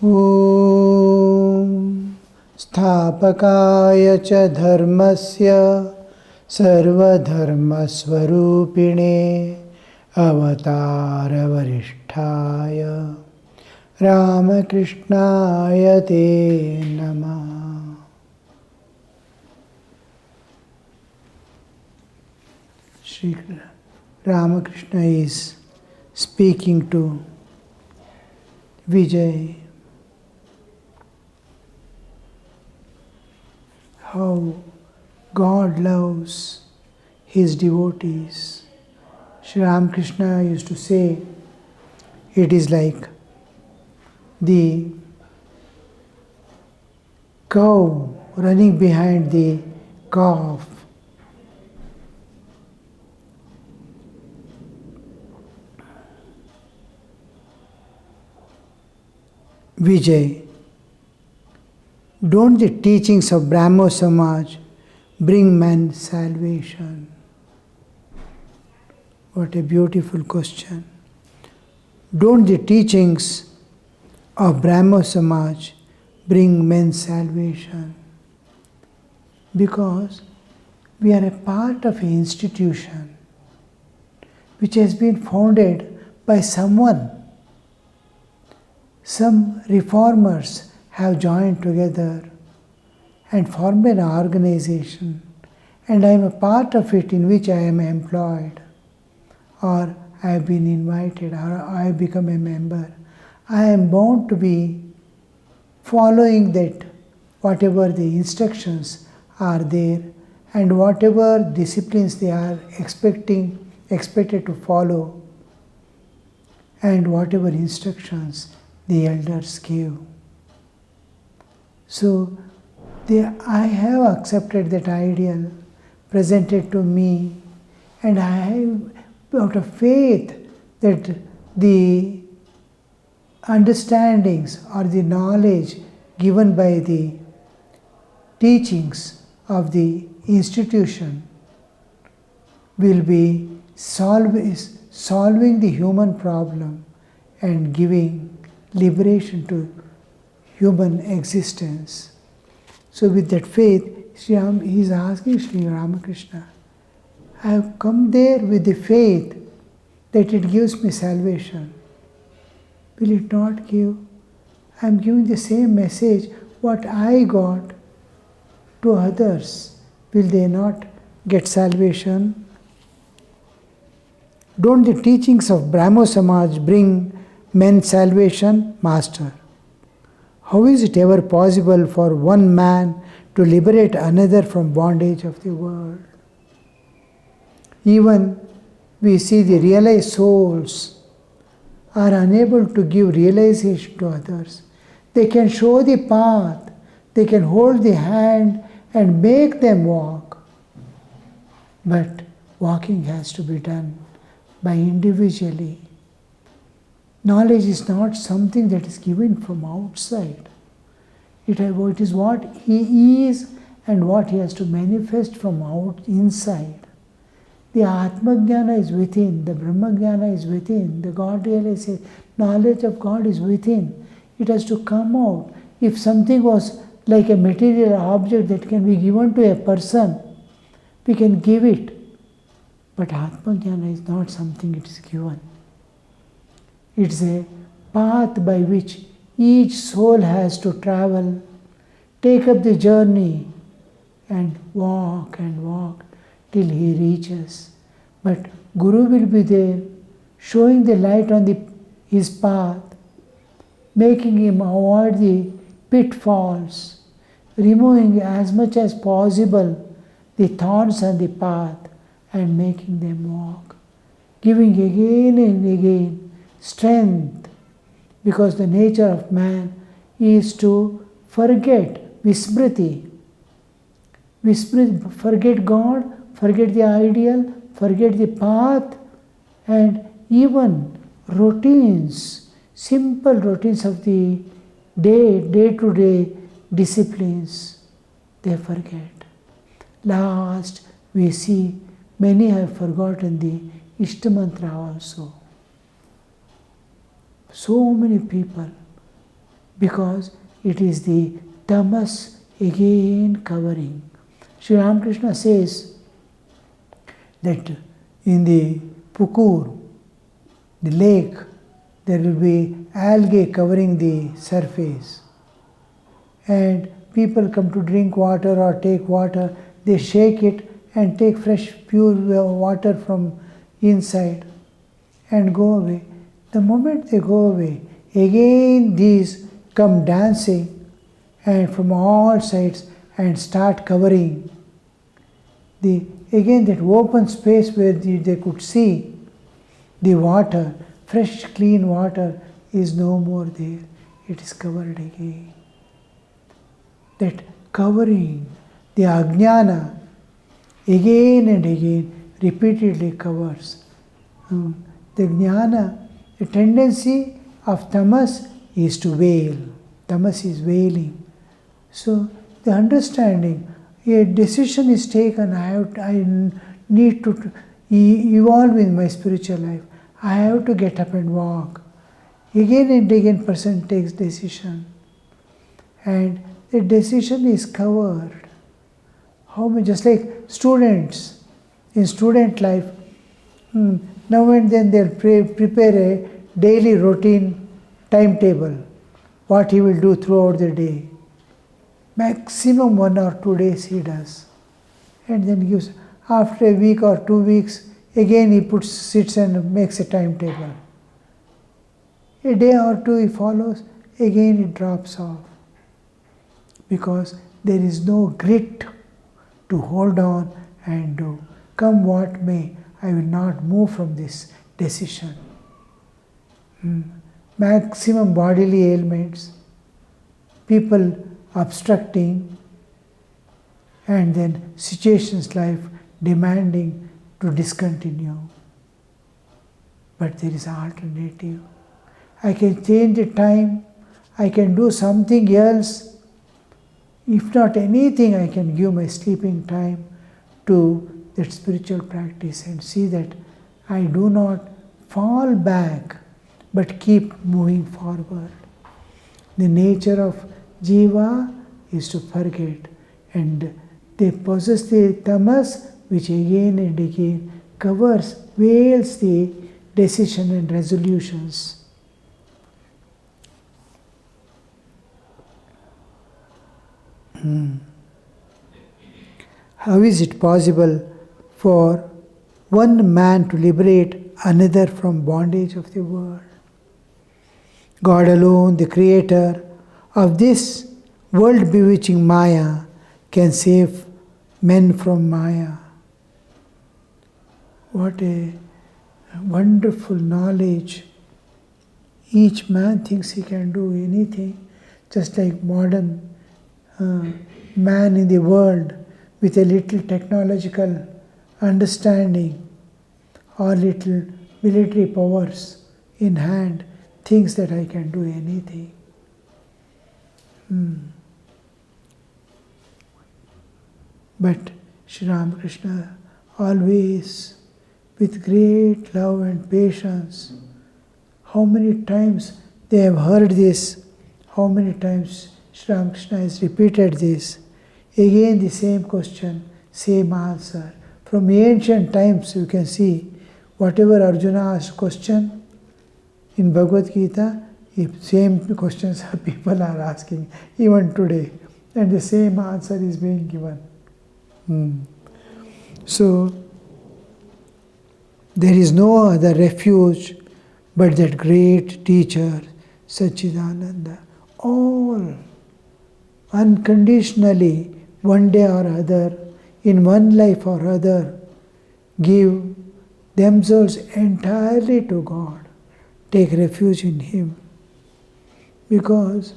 Om Sthapakaya cha dharmasya sarvadharmasvarupine avatara varisthaya Ramakrishnaya te namah. Sri Ramakrishna is speaking to Vijay. How God loves His devotees. Sri Ramakrishna used to say, it is like the cow running behind the calf. Vijay, don't the teachings of Brahmo Samaj bring man salvation? What a beautiful question. Don't the teachings of Brahmo Samaj bring men salvation? Because we are a part of an institution which has been founded by someone. Some reformers have joined together and formed an organization, and I am a part of it in which I am employed, or I have been invited, or I have become a member. I am bound to be following that, whatever the instructions are there, and whatever disciplines they are expected to follow, and whatever instructions the elders gave. So I have accepted that ideal presented to me, and I have, out of faith that the understandings or the knowledge given by the teachings of the institution will be solving the human problem and giving liberation to human existence. So with that faith, he is asking Sri Ramakrishna, I have come there with the faith that it gives me salvation. Will it not give? I am giving the same message what I got to others. Will they not get salvation? Don't the teachings of Brahmo Samaj bring men salvation? Master, how is it ever possible for one man to liberate another from bondage of the world? Even we see the realized souls are unable to give realization to others. They can show the path, they can hold the hand and make them walk. But walking has to be done by individually. Knowledge is not something that is given from outside. It is what he is and what he has to manifest from inside. The Atma Jnana is within, the Brahma Jnana is within, the God realization, knowledge of God is within. It has to come out. If something was like a material object that can be given to a person, we can give it. But Atma Jnana is not something it is given. It's a path by which each soul has to travel, take up the journey and walk till he reaches. But Guru will be there, showing the light on his path, making him avoid the pitfalls, removing as much as possible the thorns on the path and making them walk, giving again and again strength, because the nature of man is to forget Vismriti. Forget God, forget the ideal, forget the path, and even routines, simple routines of the day-to-day disciplines, they forget. Last, we see many have forgotten the Ishtamantra also. So many people, because it is the tamas again covering. Sri Ramakrishna says that in the Pukur, the lake, there will be algae covering the surface. And people come to drink water or take water, they shake it and take fresh, pure water from inside and go away. The moment they go away, again these come dancing and from all sides and start covering. Again that open space where they could see the water, fresh clean water is no more there. It is covered again. That covering, the ajnana, again and again, repeatedly covers. The jnana, the tendency of tamas is to wail. Tamas is wailing. So the understanding, a decision is taken, I need to evolve in my spiritual life. I have to get up and walk. Again and again person takes decision. And the decision is covered. Just like students, in student life, now and then they'll prepare a daily routine timetable, what he will do throughout the day. Maximum 1 or 2 days he does. And then gives, after a week or 2 weeks, again he sits and makes a timetable. A day or two he follows, again it drops off. Because there is no grit to hold on and do. Come what may, I will not move from this decision. Maximum bodily ailments, people obstructing, and then situations life demanding to discontinue. But there is an alternative. I can change the time, I can do something else. If not anything, I can give my sleeping time to that spiritual practice and see that I do not fall back, but keep moving forward. The nature of jiva is to forget, and they possess the tamas, which again and again covers, veils the decision and resolutions. How is it possible for one man to liberate another from bondage of the world? God alone, the creator of this world bewitching Maya, can save men from Maya. What a wonderful knowledge. Each man thinks he can do anything, just like modern man in the world with a little technological understanding or little military powers in hand thinks that I can do anything. But Sri Ramakrishna always with great love and patience, how many times they have heard this, how many times Sri Ramakrishna has repeated this. Again the same question, same answer. From ancient times you can see, whatever Arjuna asked question, in Bhagavad Gita, same questions people are asking, even today. And the same answer is being given. So, there is no other refuge but that great teacher, Satchidananda. All unconditionally, one day or other, in one life or other, give themselves entirely to God. Take refuge in Him. Because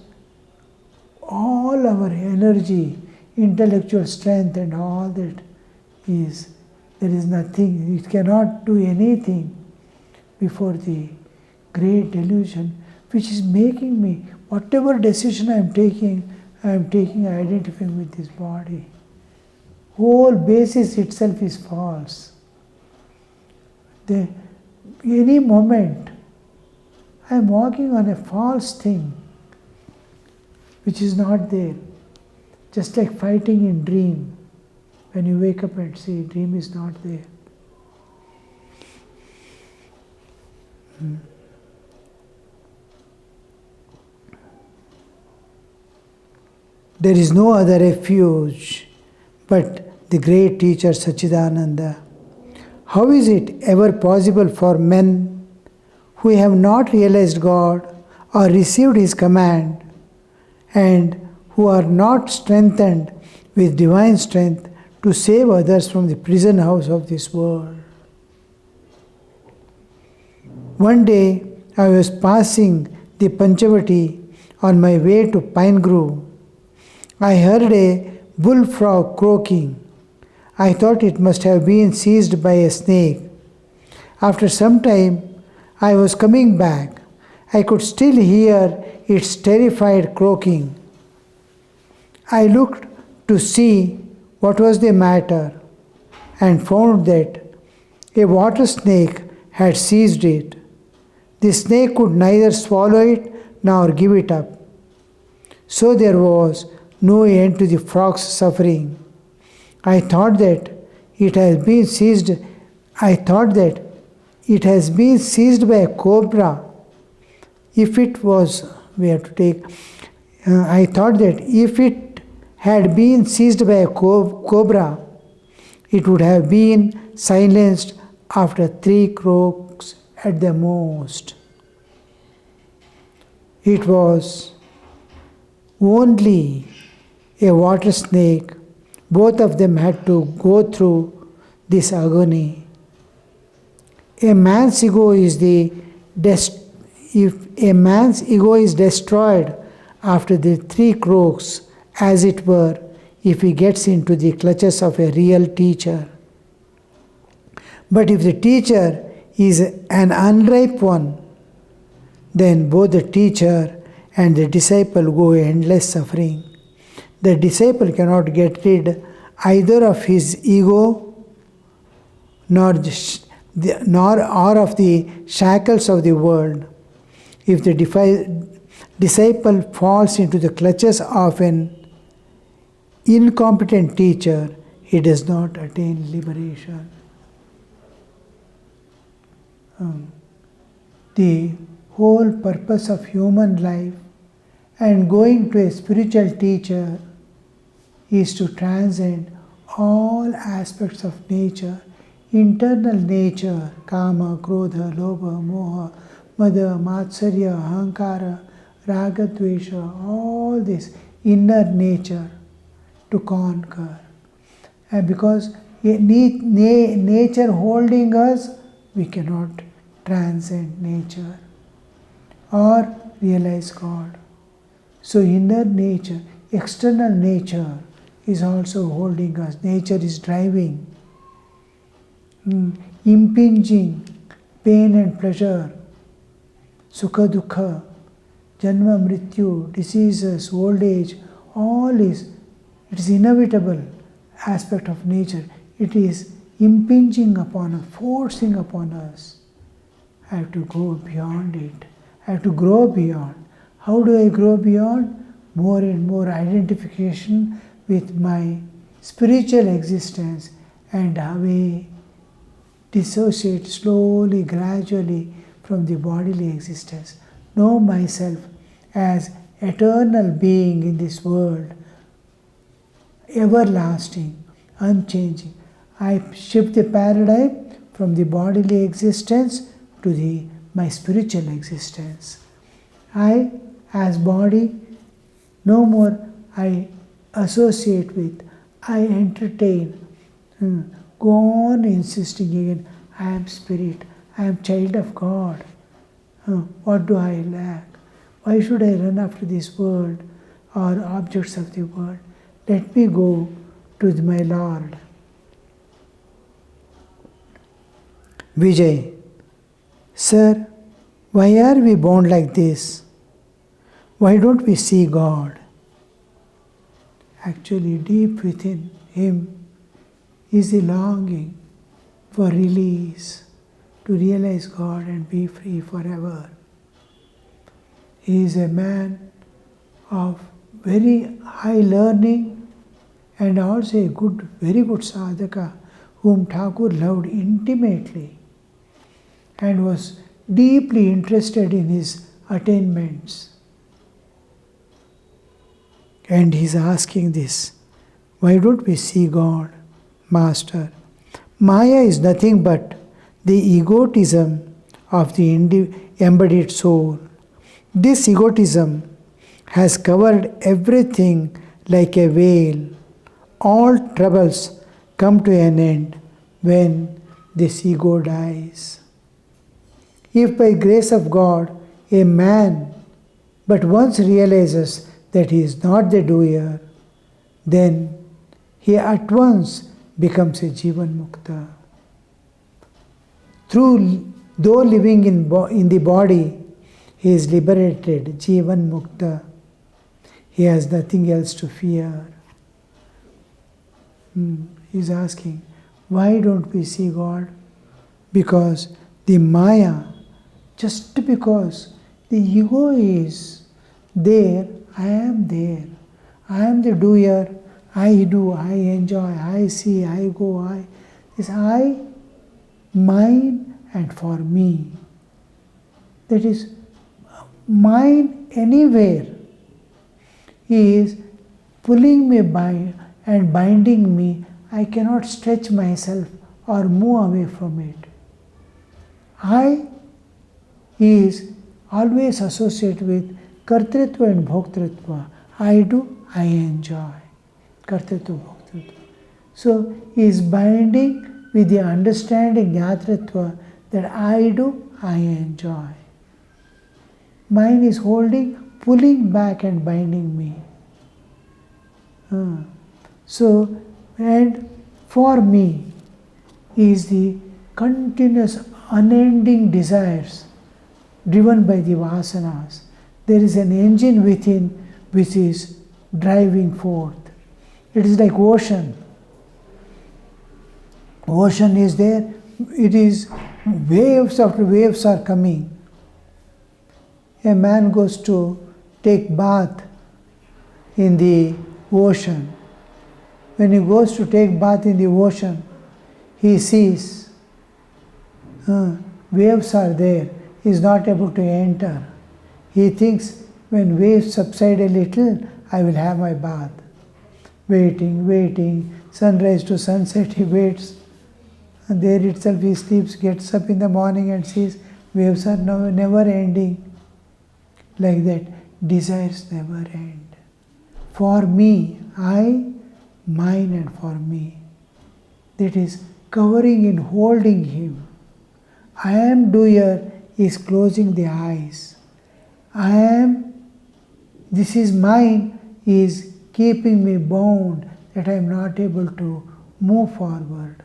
all our energy, intellectual strength and all that there is nothing, it cannot do anything before the great delusion which is making me, whatever decision I am taking identifying with this body. Whole basis itself is false. Any moment I am walking on a false thing. which is not there. Just like fighting in dream. When you wake up and see, dream is not there. There is no other refuge but the great teacher Sachidananda. How is it ever possible for men who have not realized God or received His command and who are not strengthened with divine strength to save others from the prison house of this world? One day I was passing the Panchavati on my way to Pine Grove. I heard a bullfrog croaking. I thought it must have been seized by a snake. After some time, I was coming back. I could still hear its terrified croaking. I looked to see what was the matter and found that a water snake had seized it. The snake could neither swallow it nor give it up. So there was no end to the frog's suffering. I thought that it has been seized by a cobra. If it was, I thought that if it had been seized by a cobra, it would have been silenced after 3 croaks at the most. It was only a water snake. Both of them had to go through this agony. If a man's ego is destroyed after the 3 croaks, as it were, if he gets into the clutches of a real teacher. But if the teacher is an unripe one, then both the teacher and the disciple go endless suffering. The disciple cannot get rid either of his ego nor of the shackles of the world. If the disciple falls into the clutches of an incompetent teacher, he does not attain liberation. The whole purpose of human life and going to a spiritual teacher is to transcend all aspects of nature, internal nature, kama, krodha, lobha, moha, mada, matsarya, ahankara, raga, dvesha, all this inner nature to conquer. And because nature holding us, we cannot transcend nature or realize God. So inner nature, external nature is also holding us. Nature is driving, impinging pain and pleasure, sukha dukha, janma mrityu, diseases, old age, all it is inevitable aspect of nature. It is impinging upon us, forcing upon us. I have to go beyond it. I have to grow beyond. How do I grow beyond? More and more identification with my spiritual existence and how I dissociate slowly, gradually from the bodily existence. Know myself as eternal being in this world, everlasting, unchanging. I shift the paradigm from the bodily existence to my spiritual existence. I, as body, no more I associate with, I entertain. Go on insisting again, I am spirit, I am child of God. What do I lack? Why should I run after this world or objects of the world? Let me go to my Lord. Vijay, sir, why are we born like this? Why don't we see God? Actually, deep within him is the longing for release, to realize God and be free forever. He is a man of very high learning and also a good, very good sadhaka whom Thakur loved intimately and was deeply interested in his attainments. And he's asking this, why don't we see God, Master? Maya is nothing but the egotism of the embodied soul. This egotism has covered everything like a veil. All troubles come to an end when this ego dies. If by grace of God a man but once realizes that he is not the doer, then he at once becomes a Jivan Mukta. Though living in the body, he is liberated, Jivan Mukta. He has nothing else to fear. He's asking, why don't we see God? Because the Maya, just because the ego is there, I am there. I am the doer. I do, I enjoy, I see, I go, It's I, mine and for me. That is, mine anywhere is pulling me by and binding me. I cannot stretch myself or move away from it. I is always associated with kartritva and bhoktritva. I do, I enjoy. Kartritva, bhoktritva. So he is binding with the understanding jnatritva that I do, I enjoy. Mine is holding, pulling back and binding me. So, and for me is the continuous unending desires driven by the vasanas. There is an engine within which is driving forth. It is like ocean. Ocean is there, it is waves after waves are coming. A man goes to take bath in the ocean. When he goes to take bath in the ocean, he sees waves are there. He is not able to enter. He thinks when waves subside a little, I will have my bath. Waiting, sunrise to sunset he waits. And there itself he sleeps, gets up in the morning and sees waves are never ending. Like that, desires never end. For me, I, mine and for me. That is covering and holding him. I am doer is closing the eyes. I am, this is mine, is keeping me bound that I am not able to move forward.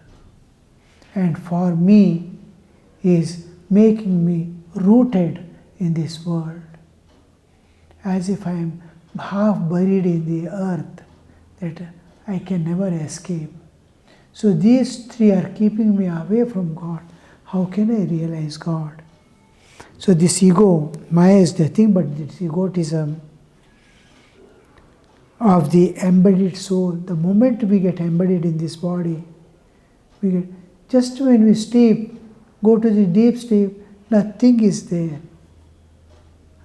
And for me is making me rooted in this world. As if I am half buried in the earth, that I can never escape. So these three are keeping me away from God. How can I realize God? So this ego, Maya is nothing but this egotism of the embodied soul. The moment we get embodied in this body, we get, just when we sleep, go to the deep sleep, nothing is there.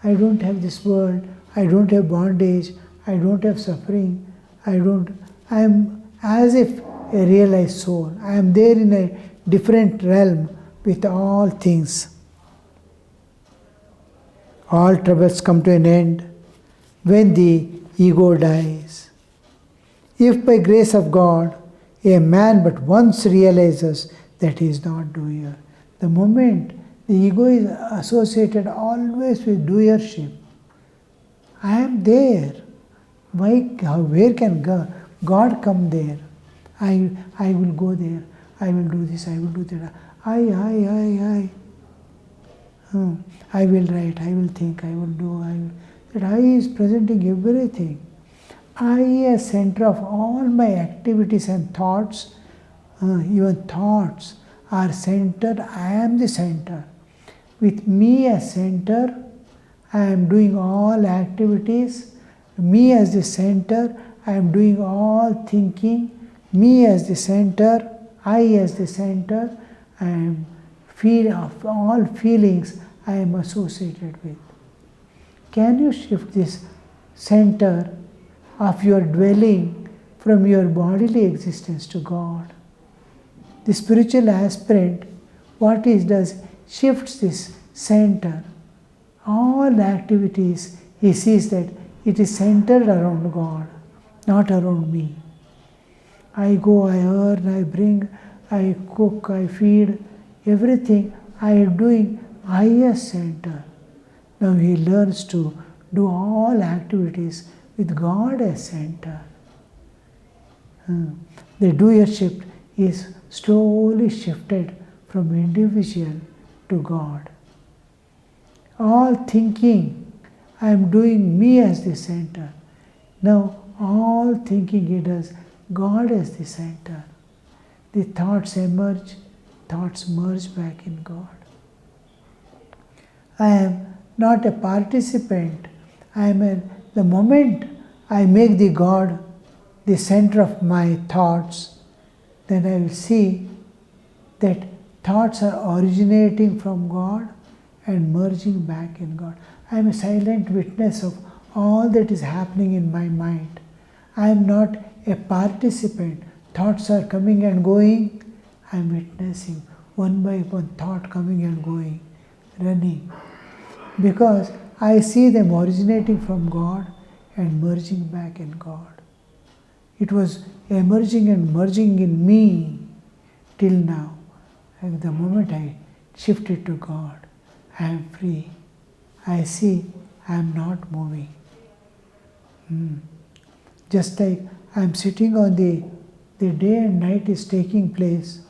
I don't have this world, I don't have bondage, I don't have suffering, I am as if a realized soul. I am there in a different realm with all things. All troubles come to an end when the ego dies. If by grace of God, a man but once realizes that he is not doer, the moment the ego is associated always with doership. I am there. Where can God come there? I will go there. I will do this. I will do that. I will write. I will think. I will do. That I is presenting everything. I, as center of all my activities and thoughts, even thoughts are centered. I am the center. With me as center, I am doing all activities Me as the center, I am doing all thinking. Me as the center, I as the center, I am of all feelings I am associated with. Can you shift this center of your dwelling from your bodily existence to God? The spiritual aspirant, what he does, shifts this center. All activities, he sees that it is centered around God, not around me. I go, I earn, I bring, I cook, I feed, everything I am doing, I as center. Now he learns to do all activities with God as center. The doer shift is slowly shifted from individual to God. All thinking, I am doing me as the center. Now all thinking he does, God as the center. The thoughts emerge, thoughts merge back in God. I am not a participant. The moment I make the God the center of my thoughts, then I will see that thoughts are originating from God and merging back in God. I am a silent witness of all that is happening in my mind. I am not a participant. Thoughts are coming and going. I am witnessing one by one thought coming and going, running. Because I see them originating from God and merging back in God. It was emerging and merging in me till now. And the moment I shift it to God, I am free. I see I am not moving. Just like I am sitting on the day and night is taking place,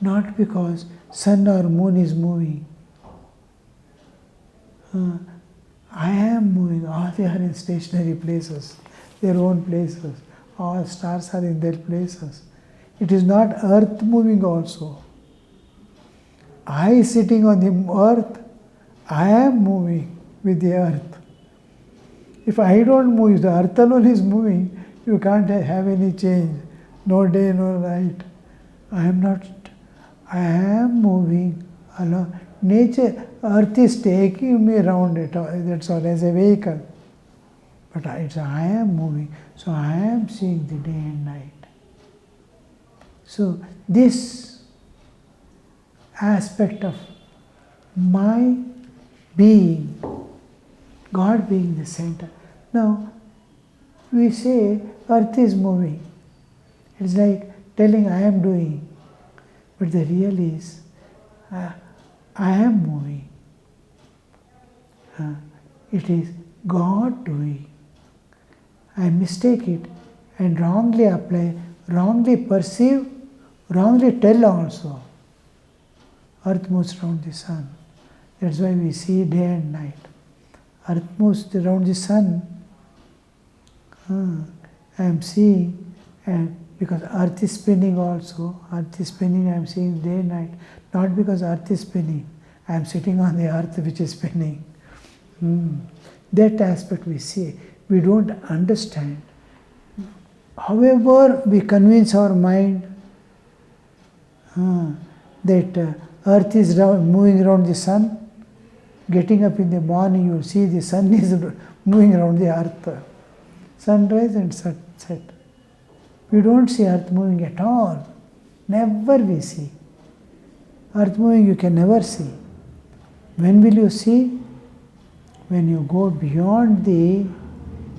not because sun or moon is moving. I am moving. All they are in stationary places, their own places. All stars are in their places. It is not earth moving also. I sitting on the earth, I am moving with the earth. If I don't move, if the earth alone is moving, you can't have any change. No day, no night. I am moving along. Nature, earth is taking me around it, that's all, as a vehicle. But I am moving, so I am seeing the day and night. So this aspect of my being, God being the center. Now, we say earth is moving. It's like telling I am doing. But the real is, I am moving. It is God doing. I mistake it and wrongly apply, wrongly perceive, wrongly tell also. Earth moves around the sun. That's why we see day and night. Earth moves around the sun. I am seeing, and because earth is spinning also, earth is spinning, I am seeing day and night. Not because earth is spinning, I am sitting on the earth which is spinning. That aspect we see, we don't understand. However, we convince our mind that earth is moving around the sun, getting up in the morning, you will see the sun is moving around the earth. Sunrise and sunset. We don't see earth moving at all. Never we see. Earth moving you can never see. When will you see? When you go beyond the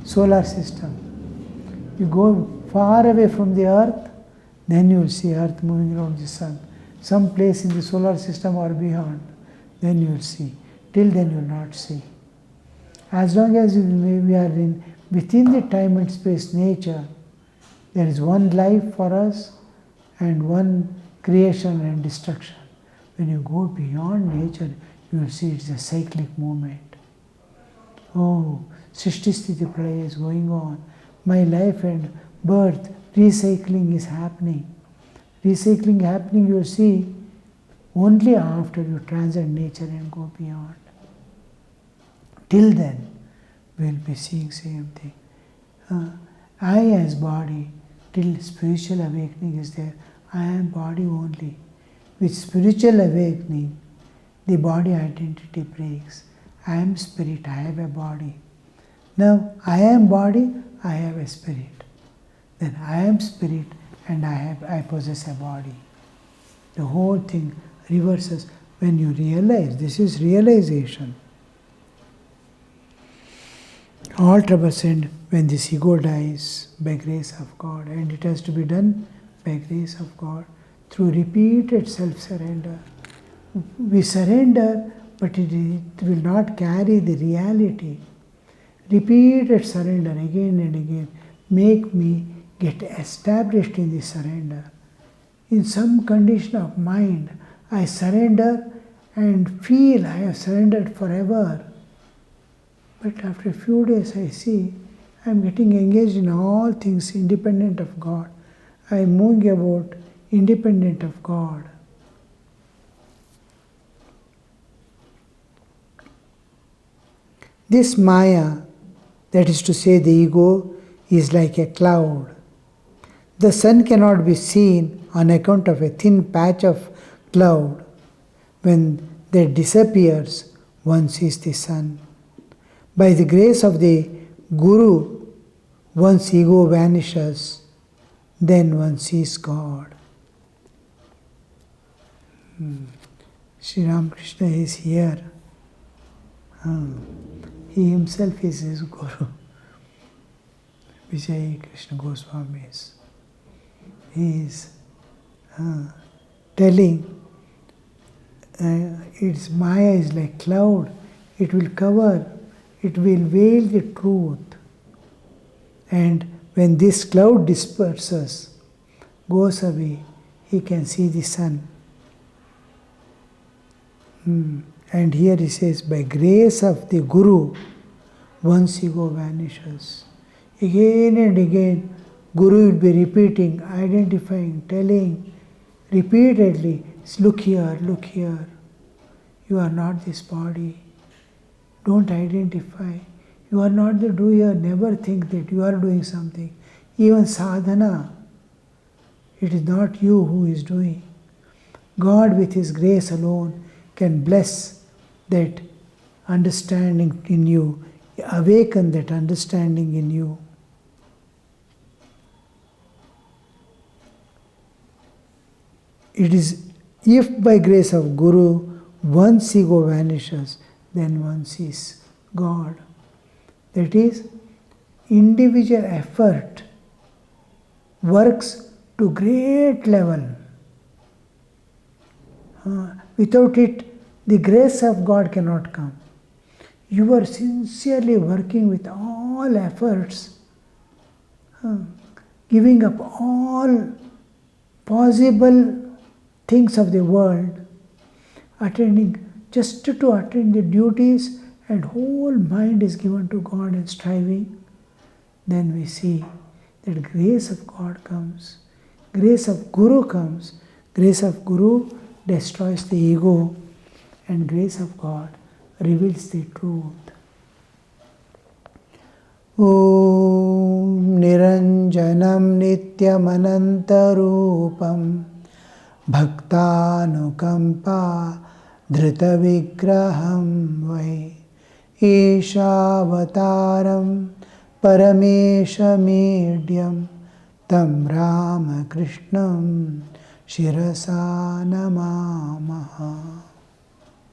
solar system. You go far away from the earth, then you will see earth moving around the sun. Some place in the solar system or beyond, then you will see. Till then you will not see. As long as we are within the time and space nature, there is one life for us and one creation and destruction. When you go beyond nature, you will see it's a cyclic movement. Oh, Srishti Sthiti Pralaya is going on. My life and birth, recycling is happening. Recycling happening, you will see only after you transcend nature and go beyond. Till then, we'll be seeing same thing. I as body, till spiritual awakening is there, I am body only. With spiritual awakening, the body identity breaks. I am spirit, I have a body. Now, I am body, I have a spirit. Then I am spirit and I possess a body. The whole thing reverses when you realize. This is realization. All troubles end when this ego dies by grace of God, and it has to be done by grace of God through repeated self-surrender. We surrender, but it will not carry the reality. Repeated surrender again and again make me get established in the surrender. In some condition of mind, I surrender and feel I have surrendered forever. But after a few days I see I am getting engaged in all things independent of God. I am moving about independent of God. This Maya, that is to say the ego, is like a cloud. The sun cannot be seen on account of a thin patch of cloud. When that disappears, one sees the sun. By the grace of the Guru, one's ego vanishes, then one sees God. Sri Ramakrishna is here. He himself is his Guru. Vijay Krishna Goswami is. He is telling its Maya is like cloud. It will cover, it will veil the truth. And when this cloud disperses, goes away, he can see the sun. And here he says, by grace of the Guru, one's ego vanishes. Again and again, Guru will be repeating, identifying, telling, repeatedly, look here, look here. You are not this body. Don't identify. You are not the doer. Never think that you are doing something. Even sadhana, it is not you who is doing. God with His grace alone can bless that understanding in you, awaken that understanding in you. It is, if by grace of Guru, one's ego vanishes, then one sees God. That is, individual effort works to great level. Without it, the grace of God cannot come. You are sincerely working with all efforts, giving up all possible things of the world, attending just to attend the duties, and whole mind is given to God and striving. Then we see that grace of God comes, grace of Guru comes. Grace of Guru destroys the ego, and grace of God reveals the truth. Om Niranjanam Nityamanantarupam Bhaktanukampa Dhritavigraham Vai Ishavataram Parameshamedhyam Tam Ramakrishnam Shirasa Namamaha.